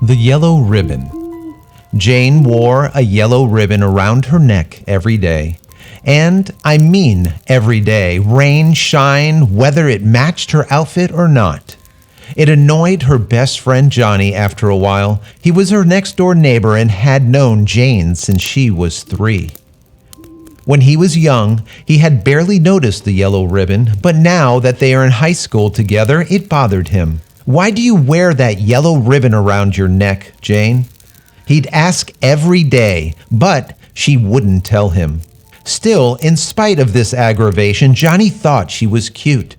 The yellow ribbon. Jane wore a yellow ribbon around her neck every day. And I mean every day, rain, shine, whether it matched her outfit or not. It annoyed her best friend Johnny after a while. He was her next-door neighbor and had known Jane since she was 3. When he was young, he had barely noticed the yellow ribbon, but now that they are in high school together, it bothered him. "Why do you wear that yellow ribbon around your neck, Jane?" He'd ask every day, but she wouldn't tell him. Still, in spite of this aggravation, Johnny thought she was cute.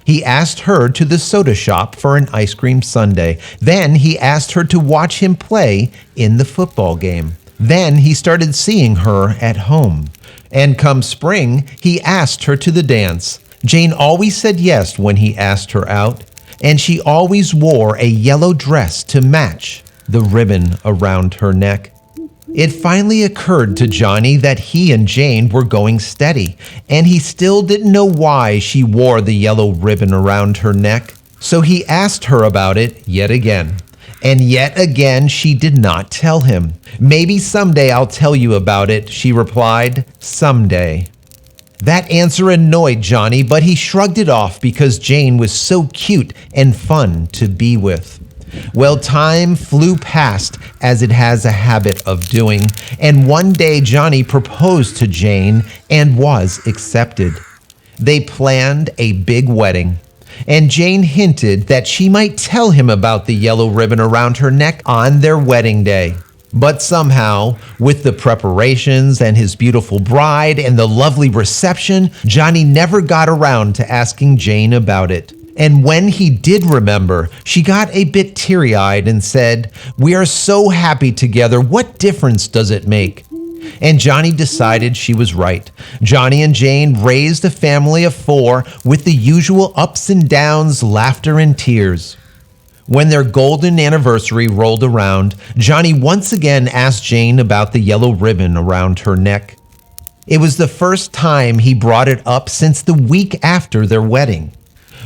He asked her to the soda shop for an ice cream sundae. Then he asked her to watch him play in the football game. Then he started seeing her at home. And come spring, he asked her to the dance. Jane always said yes when he asked her out, and she always wore a yellow dress to match the ribbon around her neck. It finally occurred to Johnny that he and Jane were going steady, and he still didn't know why she wore the yellow ribbon around her neck. So he asked her about it yet again. And yet again, she did not tell him. "Maybe someday I'll tell you about it," she replied. Someday. That answer annoyed Johnny, but he shrugged it off because Jane was so cute and fun to be with. Well, time flew past, as it has a habit of doing, and one day Johnny proposed to Jane and was accepted. They planned a big wedding, and Jane hinted that she might tell him about the yellow ribbon around her neck on their wedding day. But somehow, with the preparations and his beautiful bride and the lovely reception, Johnny never got around to asking Jane about it. And when he did remember, she got a bit teary-eyed and said, "We are so happy together. What difference does it make?" And Johnny decided she was right. Johnny and Jane raised a family of 4 with the usual ups and downs, laughter and tears. When their golden anniversary rolled around, Johnny once again asked Jane about the yellow ribbon around her neck. It was the first time he brought it up since the week after their wedding.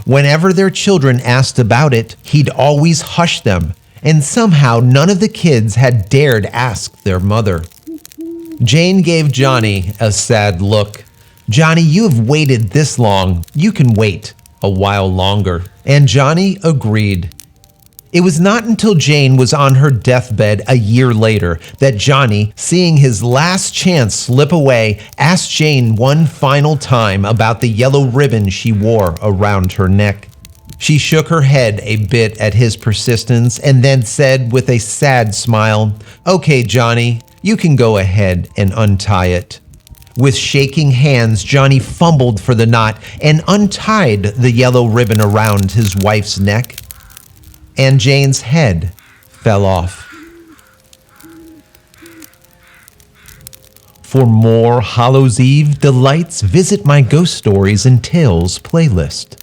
Whenever their children asked about it, he'd always hush them, and somehow none of the kids had dared ask their mother. Jane gave Johnny a sad look. "Johnny, you have waited this long. You can wait a while longer." And Johnny agreed. It was not until Jane was on her deathbed a year later that Johnny, seeing his last chance slip away, asked Jane one final time about the yellow ribbon she wore around her neck. She shook her head a bit at his persistence and then said with a sad smile, "Okay, Johnny, you can go ahead and untie it." With shaking hands, Johnny fumbled for the knot and untied the yellow ribbon around his wife's neck. And Jane's head fell off. For more Hallows Eve delights, visit my Ghost Stories and Tales playlist.